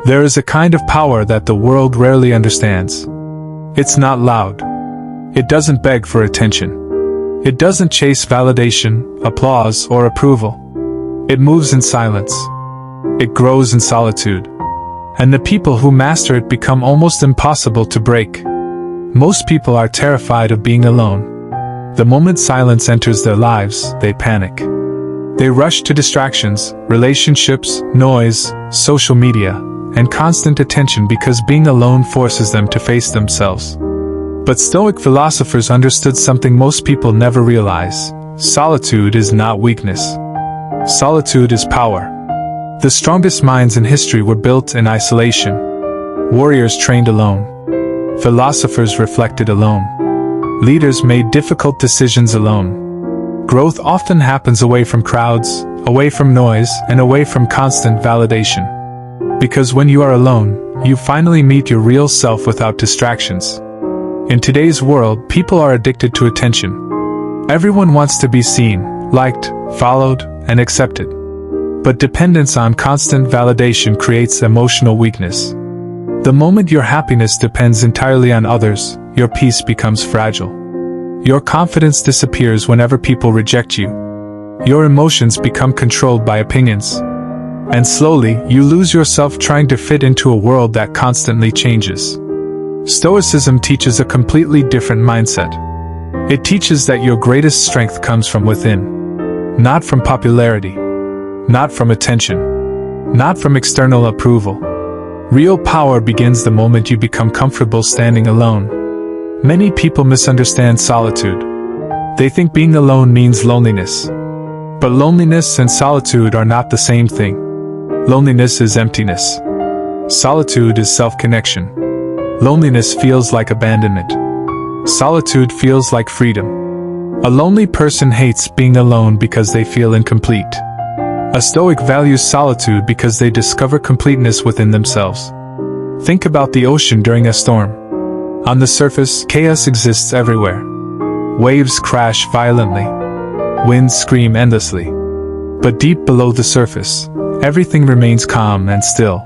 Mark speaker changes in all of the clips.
Speaker 1: There is a kind of power that the world rarely understands. It's not loud. It doesn't beg for attention. It doesn't chase validation, applause, or approval. It moves in silence. It grows in solitude. And the people who master it become almost impossible to break. Most people are terrified of being alone. The moment silence enters their lives, they panic. They rush to distractions, relationships, noise, social media, and constant attention because being alone forces them to face themselves. But Stoic philosophers understood something most people never realize. Solitude is not weakness. Solitude is power. The strongest minds in history were built in isolation. Warriors trained alone. Philosophers reflected alone. Leaders made difficult decisions alone. Growth often happens away from crowds, away from noise, and away from constant validation. Because when you are alone, you finally meet your real self without distractions. In today's world, people are addicted to attention. Everyone wants to be seen, liked, followed, and accepted. But dependence on constant validation creates emotional weakness. The moment your happiness depends entirely on others, your peace becomes fragile. Your confidence disappears whenever people reject you. Your emotions become controlled by opinions. And slowly, you lose yourself trying to fit into a world that constantly changes. Stoicism teaches a completely different mindset. It teaches that your greatest strength comes from within. Not from popularity. Not from attention. Not from external approval. Real power begins the moment you become comfortable standing alone. Many people misunderstand solitude. They think being alone means loneliness. But loneliness and solitude are not the same thing. Loneliness is emptiness. Solitude is self-connection. Loneliness feels like abandonment. Solitude feels like freedom. A lonely person hates being alone because they feel incomplete. A Stoic values solitude because they discover completeness within themselves. Think about the ocean during a storm. On the surface, chaos exists everywhere. Waves crash violently. Winds scream endlessly. But deep below the surface, everything remains calm and still.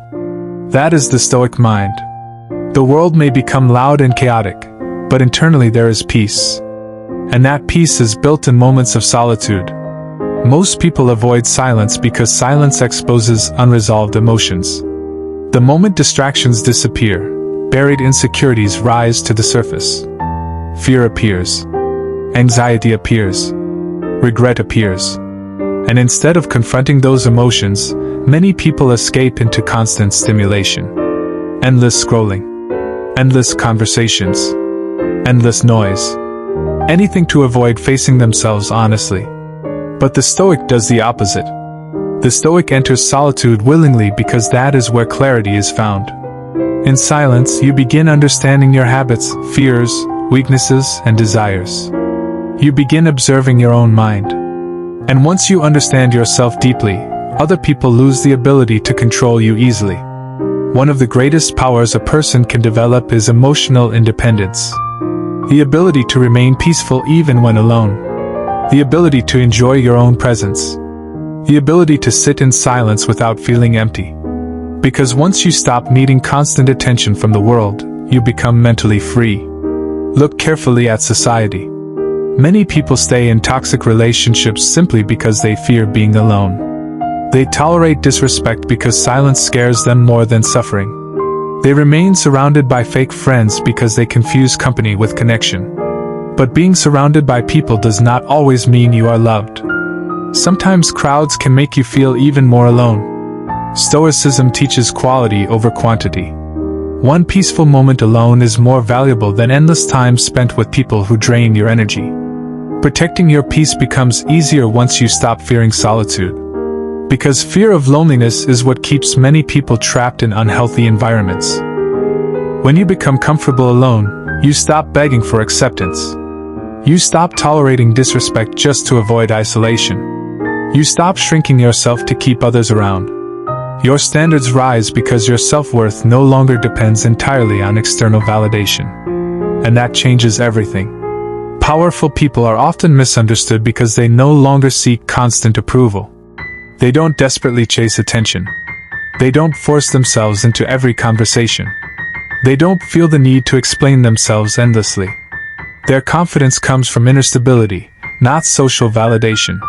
Speaker 1: That is the Stoic mind. The world may become loud and chaotic, but internally there is peace. And that peace is built in moments of solitude. Most people avoid silence because silence exposes unresolved emotions. The moment distractions disappear, buried insecurities rise to the surface. Fear appears. Anxiety appears. Regret appears. And instead of confronting those emotions, many people escape into constant stimulation. Endless scrolling. Endless conversations. Endless noise. Anything to avoid facing themselves honestly. But the Stoic does the opposite. The Stoic enters solitude willingly because that is where clarity is found. In silence, you begin understanding your habits, fears, weaknesses, and desires. You begin observing your own mind. And once you understand yourself deeply, other people lose the ability to control you easily. One of the greatest powers a person can develop is emotional independence. The ability to remain peaceful even when alone. The ability to enjoy your own presence. The ability to sit in silence without feeling empty. Because once you stop needing constant attention from the world, you become mentally free. Look carefully at society. Many people stay in toxic relationships simply because they fear being alone. They tolerate disrespect because silence scares them more than suffering. They remain surrounded by fake friends because they confuse company with connection. But being surrounded by people does not always mean you are loved. Sometimes crowds can make you feel even more alone. Stoicism teaches quality over quantity. One peaceful moment alone is more valuable than endless time spent with people who drain your energy. Protecting your peace becomes easier once you stop fearing solitude. Because fear of loneliness is what keeps many people trapped in unhealthy environments. When you become comfortable alone, you stop begging for acceptance. You stop tolerating disrespect just to avoid isolation. You stop shrinking yourself to keep others around. Your standards rise because your self-worth no longer depends entirely on external validation. And that changes everything. Powerful people are often misunderstood because they no longer seek constant approval. They don't desperately chase attention. They don't force themselves into every conversation. They don't feel the need to explain themselves endlessly. Their confidence comes from inner stability, not social validation.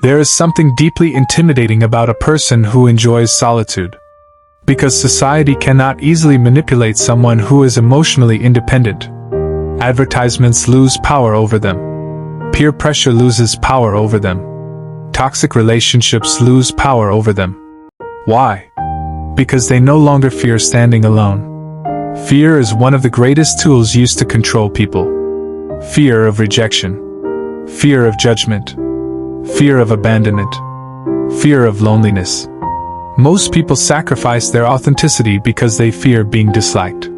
Speaker 1: There is something deeply intimidating about a person who enjoys solitude. Because society cannot easily manipulate someone who is emotionally independent. Advertisements lose power over them. Peer pressure loses power over them. Toxic relationships lose power over them. Why? Because they no longer fear standing alone. Fear is one of the greatest tools used to control people. Fear of rejection. Fear of judgment. Fear of abandonment. Fear of loneliness. Most people sacrifice their authenticity because they fear being disliked.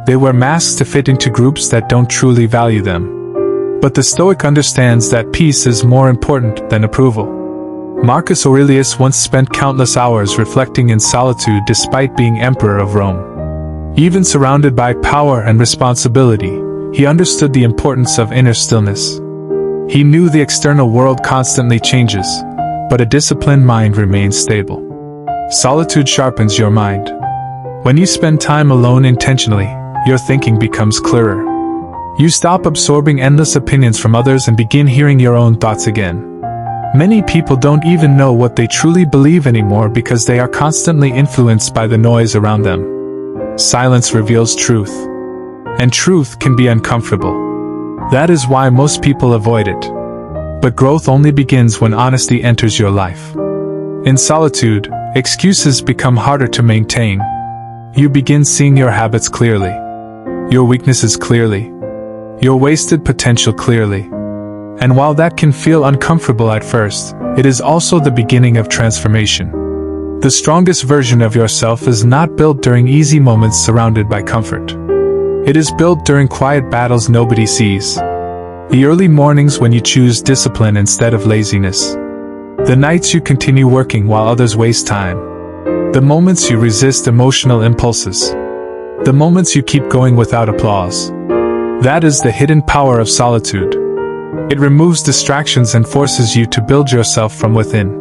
Speaker 1: They wear masks to fit into groups that don't truly value them. But the Stoic understands that peace is more important than approval. Marcus Aurelius once spent countless hours reflecting in solitude despite being emperor of Rome. Even surrounded by power and responsibility, he understood the importance of inner stillness. He knew the external world constantly changes, but a disciplined mind remains stable. Solitude sharpens your mind. When you spend time alone intentionally, your thinking becomes clearer. You stop absorbing endless opinions from others and begin hearing your own thoughts again. Many people don't even know what they truly believe anymore because they are constantly influenced by the noise around them. Silence reveals truth. And truth can be uncomfortable. That is why most people avoid it. But growth only begins when honesty enters your life. In solitude, excuses become harder to maintain. You begin seeing your habits clearly, your weaknesses clearly, your wasted potential clearly. And while that can feel uncomfortable at first, it is also the beginning of transformation. The strongest version of yourself is not built during easy moments surrounded by comfort. It is built during quiet battles nobody sees. The early mornings when you choose discipline instead of laziness. The nights you continue working while others waste time. The moments you resist emotional impulses. The moments you keep going without applause. That is the hidden power of solitude. It removes distractions and forces you to build yourself from within.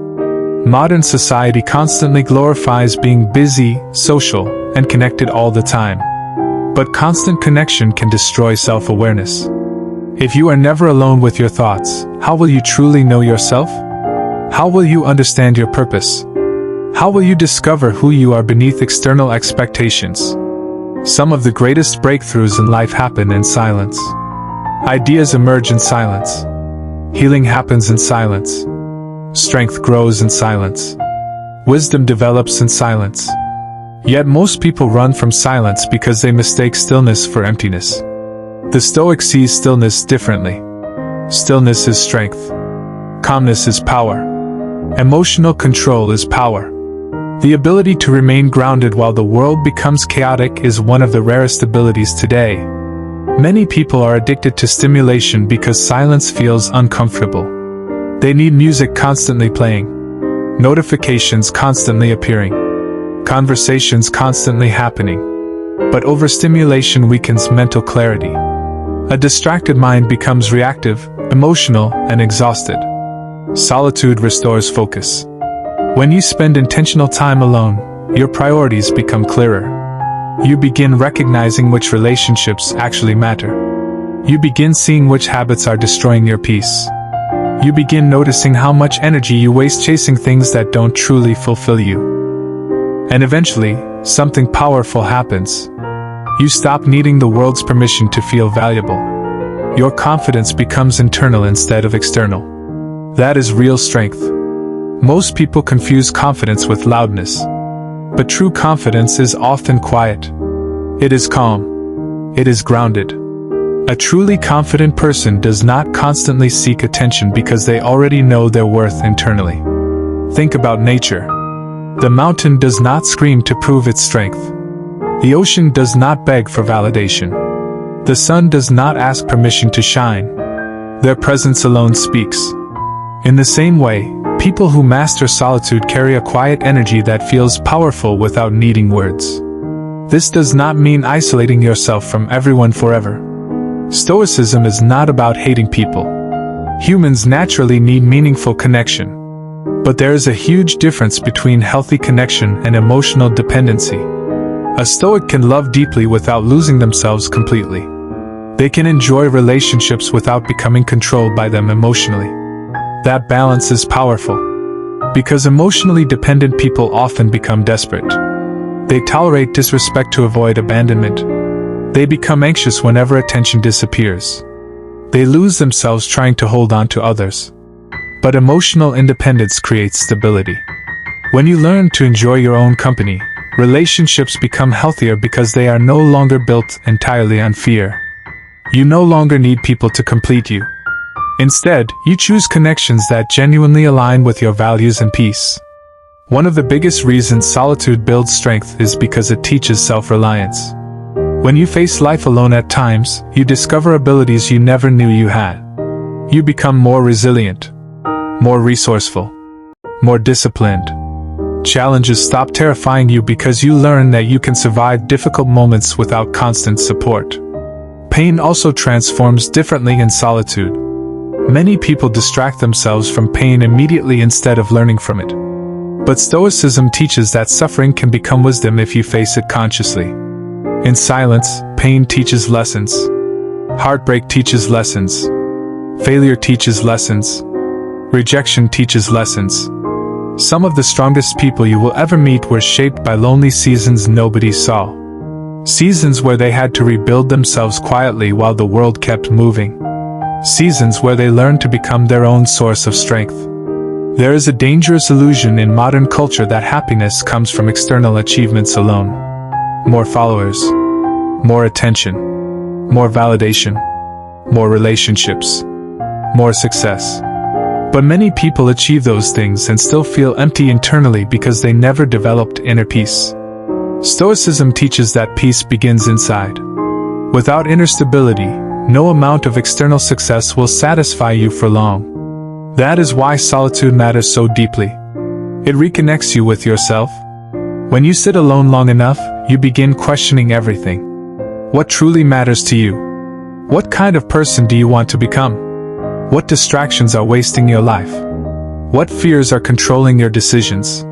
Speaker 1: Modern society constantly glorifies being busy, social, and connected all the time. But constant connection can destroy self-awareness. If you are never alone with your thoughts, how will you truly know yourself? How will you understand your purpose? How will you discover who you are beneath external expectations? Some of the greatest breakthroughs in life happen in silence. Ideas emerge in silence. Healing happens in silence. Strength grows in silence. Wisdom develops in silence. Yet most people run from silence because they mistake stillness for emptiness. The Stoic sees stillness differently. Stillness is strength. Calmness is power. Emotional control is power. The ability to remain grounded while the world becomes chaotic is one of the rarest abilities today. Many people are addicted to stimulation because silence feels uncomfortable. They need music constantly playing, notifications constantly appearing, conversations constantly happening. But overstimulation weakens mental clarity. A distracted mind becomes reactive, emotional, and exhausted. Solitude restores focus. When you spend intentional time alone, your priorities become clearer. You begin recognizing which relationships actually matter. You begin seeing which habits are destroying your peace. You begin noticing how much energy you waste chasing things that don't truly fulfill you. And eventually, something powerful happens. You stop needing the world's permission to feel valuable. Your confidence becomes internal instead of external. That is real strength. Most people confuse confidence with loudness. But true confidence is often quiet. It is calm. It is grounded. A truly confident person does not constantly seek attention because they already know their worth internally. Think about nature. The mountain does not scream to prove its strength. The ocean does not beg for validation. The sun does not ask permission to shine. Their presence alone speaks. In the same way, people who master solitude carry a quiet energy that feels powerful without needing words. This does not mean isolating yourself from everyone forever. Stoicism is not about hating people. Humans naturally need meaningful connection. But there is a huge difference between healthy connection and emotional dependency. A Stoic can love deeply without losing themselves completely. They can enjoy relationships without becoming controlled by them emotionally. That balance is powerful, because emotionally dependent people often become desperate. They tolerate disrespect to avoid abandonment. They become anxious whenever attention disappears. They lose themselves trying to hold on to others. But emotional independence creates stability. When you learn to enjoy your own company, relationships become healthier because they are no longer built entirely on fear. You no longer need people to complete you. Instead, you choose connections that genuinely align with your values and peace. One of the biggest reasons solitude builds strength is because it teaches self-reliance. When you face life alone at times, you discover abilities you never knew you had. You become more resilient, more resourceful, more disciplined. Challenges stop terrifying you because you learn that you can survive difficult moments without constant support. Pain also transforms differently in solitude. Many people distract themselves from pain immediately instead of learning from it. But Stoicism teaches that suffering can become wisdom if you face it consciously. In silence, pain teaches lessons. Heartbreak teaches lessons. Failure teaches lessons. Rejection teaches lessons. Some of the strongest people you will ever meet were shaped by lonely seasons nobody saw. Seasons where they had to rebuild themselves quietly while the world kept moving. Seasons where they learned to become their own source of strength. There is a dangerous illusion in modern culture that happiness comes from external achievements alone. More followers, more attention, more validation, more relationships, more success. But many people achieve those things and still feel empty internally because they never developed inner peace. Stoicism teaches that peace begins inside. Without inner stability, no amount of external success will satisfy you for long. That is why solitude matters so deeply. It reconnects you with yourself. When you sit alone long enough, you begin questioning everything. What truly matters to you? What kind of person do you want to become? What distractions are wasting your life? What fears are controlling your decisions?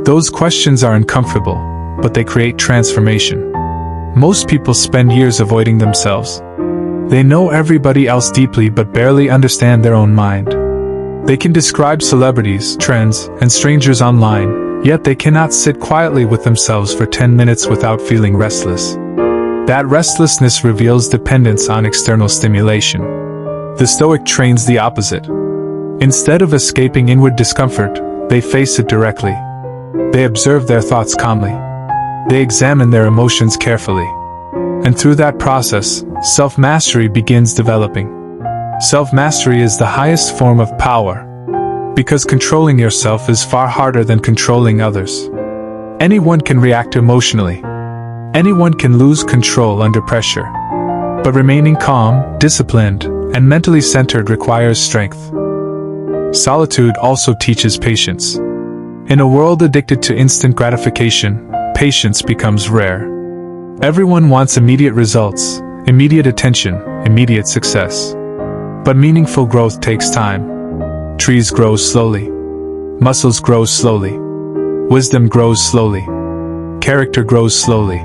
Speaker 1: Those questions are uncomfortable, but they create transformation. Most people spend years avoiding themselves. They know everybody else deeply but barely understand their own mind. They can describe celebrities, trends, and strangers online, yet they cannot sit quietly with themselves for 10 minutes without feeling restless. That restlessness reveals dependence on external stimulation. The Stoic trains the opposite. Instead of escaping inward discomfort, they face it directly. They observe their thoughts calmly. They examine their emotions carefully. And through that process, self-mastery begins developing. Self-mastery is the highest form of power, because controlling yourself is far harder than controlling others. Anyone can react emotionally. Anyone can lose control under pressure. But remaining calm, disciplined, and mentally centered requires strength. Solitude also teaches patience. In a world addicted to instant gratification, patience becomes rare. Everyone wants immediate results, immediate attention, immediate success. But meaningful growth takes time. Trees grow slowly. Muscles grow slowly. Wisdom grows slowly. Character grows slowly.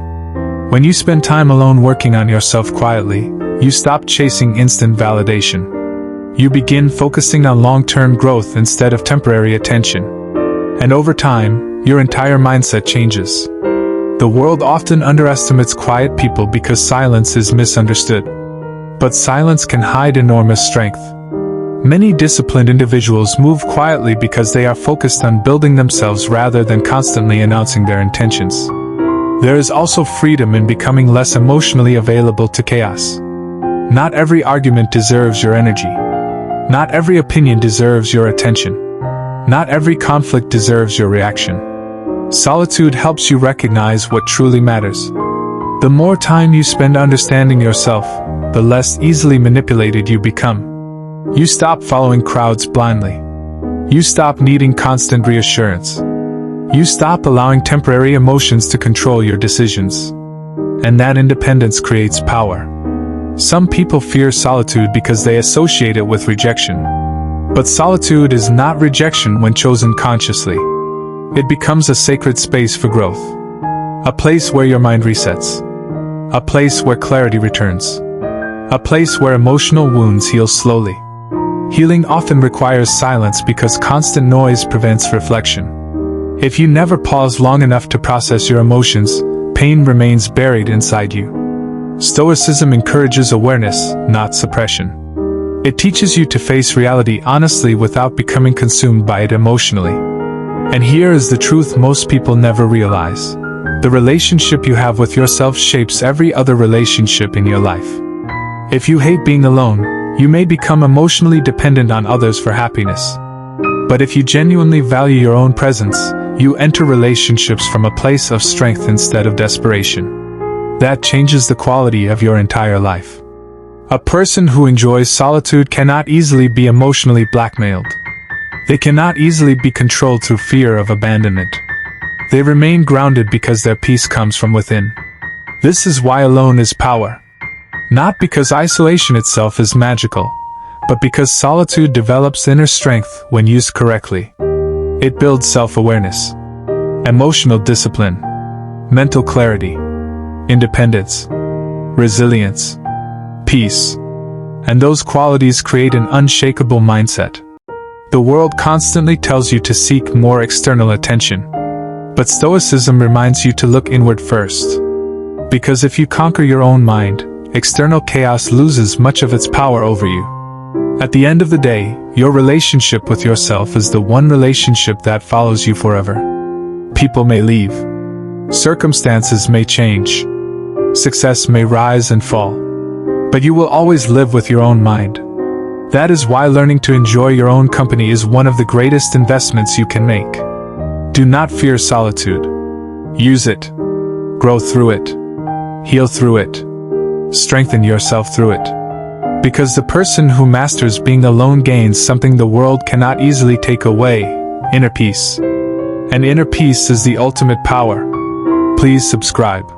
Speaker 1: When you spend time alone working on yourself quietly, you stop chasing instant validation. You begin focusing on long-term growth instead of temporary attention. And over time, your entire mindset changes. The world often underestimates quiet people because silence is misunderstood. But silence can hide enormous strength. Many disciplined individuals move quietly because they are focused on building themselves rather than constantly announcing their intentions. There is also freedom in becoming less emotionally available to chaos. Not every argument deserves your energy. Not every opinion deserves your attention. Not every conflict deserves your reaction. Solitude helps you recognize what truly matters. The more time you spend understanding yourself, the less easily manipulated you become. You stop following crowds blindly. You stop needing constant reassurance. You stop allowing temporary emotions to control your decisions. And that independence creates power. Some people fear solitude because they associate it with rejection. But solitude is not rejection when chosen consciously. It becomes a sacred space for growth. A place where your mind resets. A place where clarity returns. A place where emotional wounds heal slowly. Healing often requires silence because constant noise prevents reflection. If you never pause long enough to process your emotions, pain remains buried inside you. Stoicism encourages awareness, not suppression. It teaches you to face reality honestly without becoming consumed by it emotionally. And here is the truth most people never realize. The relationship you have with yourself shapes every other relationship in your life. If you hate being alone, you may become emotionally dependent on others for happiness. But if you genuinely value your own presence, you enter relationships from a place of strength instead of desperation. That changes the quality of your entire life. A person who enjoys solitude cannot easily be emotionally blackmailed. They cannot easily be controlled through fear of abandonment. They remain grounded because their peace comes from within. This is why alone is power. Not because isolation itself is magical, but because solitude develops inner strength when used correctly. It builds self-awareness, emotional discipline, mental clarity, independence, resilience, peace, and those qualities create an unshakable mindset. The world constantly tells you to seek more external attention, but Stoicism reminds you to look inward first. Because if you conquer your own mind, external chaos loses much of its power over you. At the end of the day, your relationship with yourself is the one relationship that follows you forever. People may leave. Circumstances may change. Success may rise and fall. But you will always live with your own mind. That is why learning to enjoy your own company is one of the greatest investments you can make. Do not fear solitude. Use it. Grow through it. Heal through it. Strengthen yourself through it. Because the person who masters being alone gains something the world cannot easily take away: inner peace. And inner peace is the ultimate power. Please subscribe.